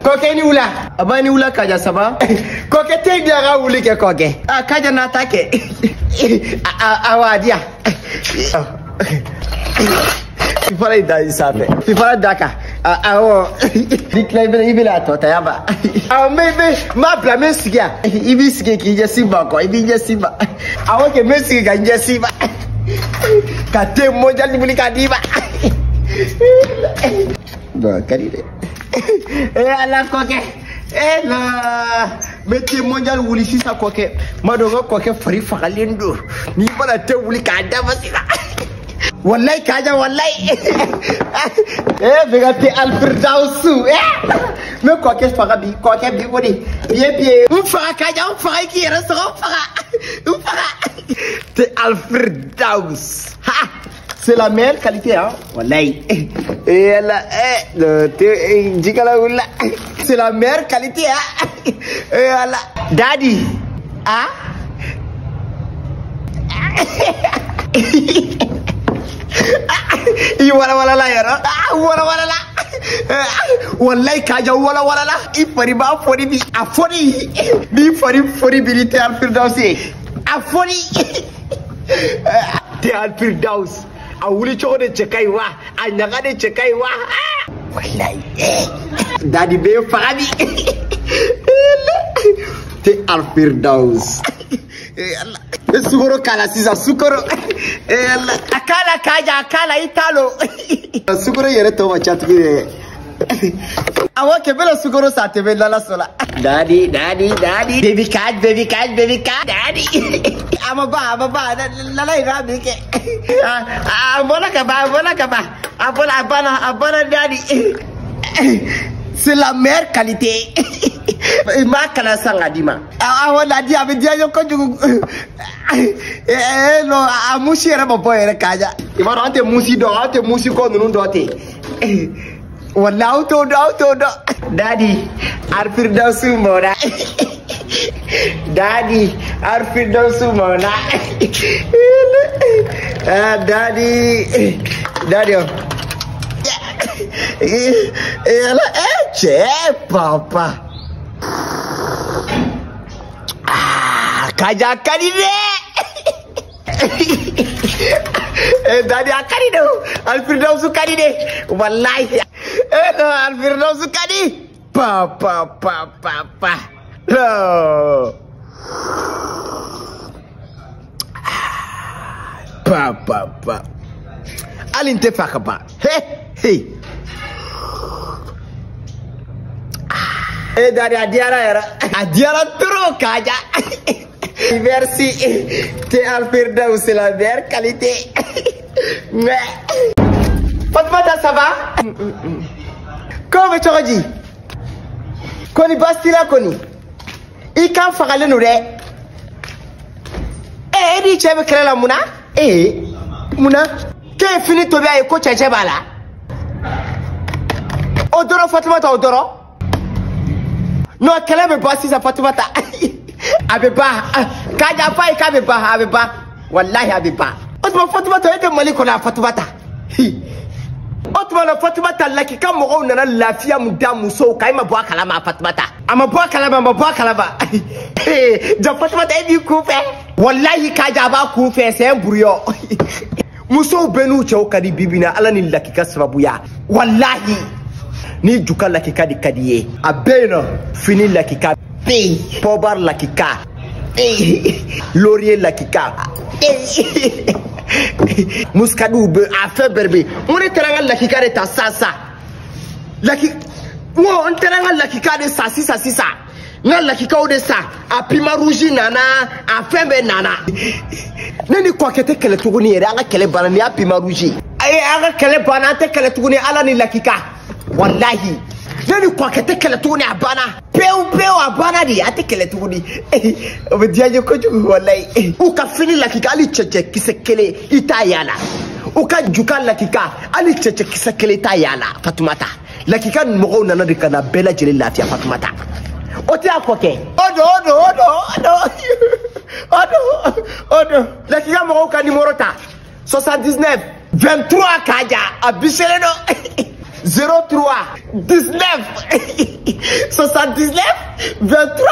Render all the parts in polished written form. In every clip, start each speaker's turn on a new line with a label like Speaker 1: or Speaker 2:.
Speaker 1: Koke ni wula. Abani wula kaja saba. Koke te dia ga wuli ke koke. Kaja na take. Awadia. Fifala da isafe. Fifala daka. Awo. Diklaibe ibila tota yaba. Mebe ma blame sigia. Ibi sige ki je simba ko. Ibi je simba. Awo ke mesigi ga je simba. Kate moja ni bulika diba. Ba kadide. Ala koke. La meti mondial wuli sisa koke. Madogo koke fari fakalindo. Ni bana te wuli ka da basira. Wallahi kaja wallahi. Vegate Alfredausu. Me koke fagabi koke bi wodi. Bien. Fara kaja fara ki restaurant fara. Te Alfredaus. Ha. C'est la meilleure qualité, hein? Wallahi. Et là, c'est la meilleure qualité, hein? Et là, Daddy, hein? Wala la yara. Wala la. Wallahi kaja wala la. Ifari ba fori bi afori. Bi fori bilité Alfirdausi. Afori. Te Alfirdaus. A wuli choco de chekaiwa, a nyaga de chekaiwa. Wallahi. Daddy be farabi. Te Alfirdaus. Sukoro kala sisa sukoro. Akala kaja akala italo. Sukoro yere to ma chatbi. Awa kebela sukoro sa tebe lala sola. Daddy. Baby cat. Daddy. Amaba. Lala irabi ke. Abola kaba. Abola daddy. C'est la meilleure qualité. Ma kala sanga dima. Awa dia be dia yo ko jugu. No amushi era bobo era kaja. Imaro ante musi ko nunu dote. Wala auto. Daddy, Alfirdausu mona. Daddy, Alfirdausu mona. Daddy. Papa. Kaja kanide. Daddy akarido. Alfirdausu kanide. Wallahi. No, Alfirdausu kani. Papa. No. Papa. Alinte fakaba. Hey. Daddy adiara trop kaja. Merci. Te Alfirdaus, c'est la meilleure qualité. Mais Fatmata, ça va? Comment tu as dit? Koni bastila koni. I kan fagale no de. Di chebe kala muna? Muna. Ke fini to bia e ko cheche bala. Odoro Fatmata odoro. No kala be basti sa Fatmata. Abeba. Kaja pa ka abeba. Wallahi abeba. Otma Fatmata ete maliko na Fatmata. Otma na Fatmata laki ka mo na lafiya mudamu so kai ma bwa kala ma Fatmata. Ama bwa kala ba. Ja Fatmata e bi kufe. Wallahi kaja ba kufe sai buriyo. Muso benu chawkadi bibina alani laki ka sababu ya. Wallahi ni juka laki kadi kadiye. Abeno fini laki ka. Pobar lakika. Laurier lakika. Muskadou be afe berbe. On est teranga lakika de ta sasa. Laki. On teranga lakika de sa sisa. Na lakika o de sa. A pima rougi nana. A fembe nana. Neni kwa kete kele tuguni ere anga kele bana ni a pima rougi. Anga kele bana te kele tuguni ala ni lakika. Wallahi. Neni kwa kete kele tuguni abana. Peu abana di ate kele tuguni. Obedia yo koju wallahi. Uka fini lakika ali cheche kisekele itayala. Uka juka lakika ali cheche kisekele itayala Fatumata. Lakika moko nana dikana bela jeli lafiya Fatumata. Oti akoke. Odo. Lakika moko ka numéro ta 79 23 kaja abiseleno. 03 19 79 23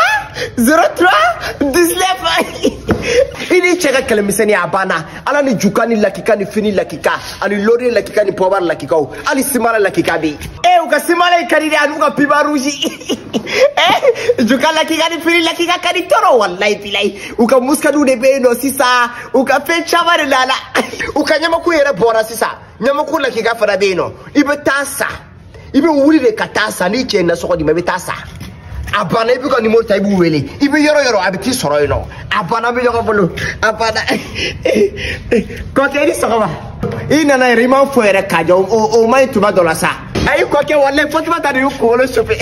Speaker 1: 03 19 ini chega kalmisani abana ala ni jukani lakika ni fini lakika ali lori lakika ni power lakika ali simala lakika bi ukasimala ikariri anuka pibaruji jukala lakika ni fini lakika kani toro wallahi bilai ukamuska dude beno sisa ukafecha bare lala ukanyama kuyera bora sisa nyama kula lakika fara beno ibe tasa ibe wuri de katasa ni chena soko di mebe tasa abana ibi ko ni mo taibu wele ibi yoro abiti soro ino abana bi yoko bolu abana ko ke ni soko ba ina na rima fuere kajo o mai tuba dola sa ay ko ke wala fatuma ta yu ko lo sope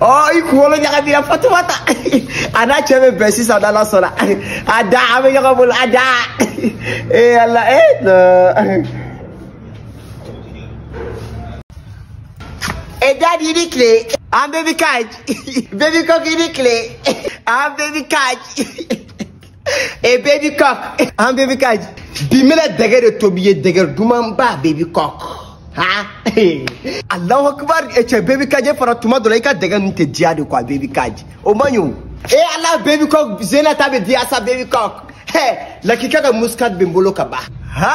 Speaker 1: oh iku lo nyaga bi fatuma ta ana chebe besi sa dala sola ada abi yoko bolu ada Allah no daddy ni clé I'm baby catch baby cock ni clé I'm baby catch baby cock I'm baby catch bimela dagere tobiye dagere dumamba baby cock ha Allahu akbar baby catch fara tuma dola ka dagere nte diade kwa baby catch o manyu Allah baby cock zena tabe dia sa baby cock lakika ka muskat bimbolo kaba ha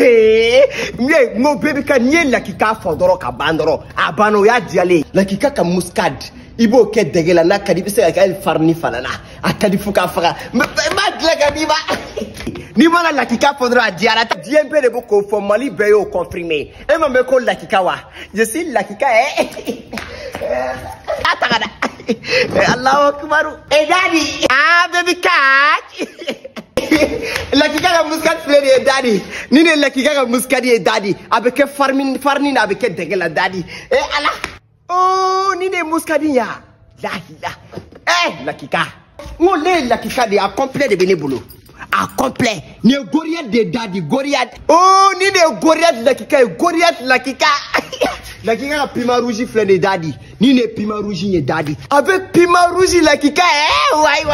Speaker 1: mie ngo baby ka nye lakika fodoro ka bandoro abano ya diale lakika ka muscad ibo ke degela na kadi se ka farni falana akadi fuka faka ma dlega diba ni mala lakika fodoro diara diembe de boko formally beyo confirmé e ma me ko lakika wa je suis lakika atagada Allahu akbar daddy baby catch lakika ka muskat fleur daddy ni ne lakika ka muskat daddy avec farni na avec degela daddy ala oh ni ne muskadi ya la ila lakika ngole lakika de a complet de benebolo a complet ni goriat de daddy goriat oh ni ne goriat lakika lakika ka pima rouge fleur de daddy ni ne pima rouge ye daddy avec pima rouge lakika ouais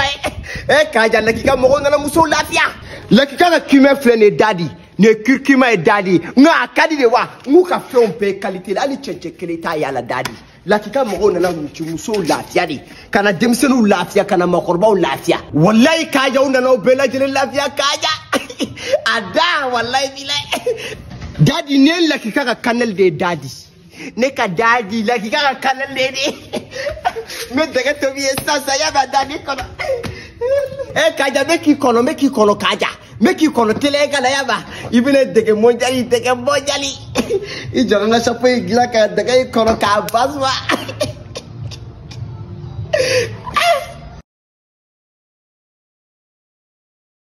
Speaker 1: kaja lakika mo na muso lafia lakika ka kume fleur de daddy ne kurkuma e daddy nga akadi de wa nguka fe on pe qualité ali chenche keleta ya la daddy lakika mo na muso lafia di kana demsenu lafia kana makorba lafia wallahi kaja una no bela jele lafia kaja ada wallahi bilai daddy ne lakika ka kanel de daddy ne ka daddy lakika ka kanel de me daga to bi sasa ya ba daddy kono kaja make you kaja make you kono telega la yaba ibine dege monjali ijana na chapo igila ka daga kono ka baswa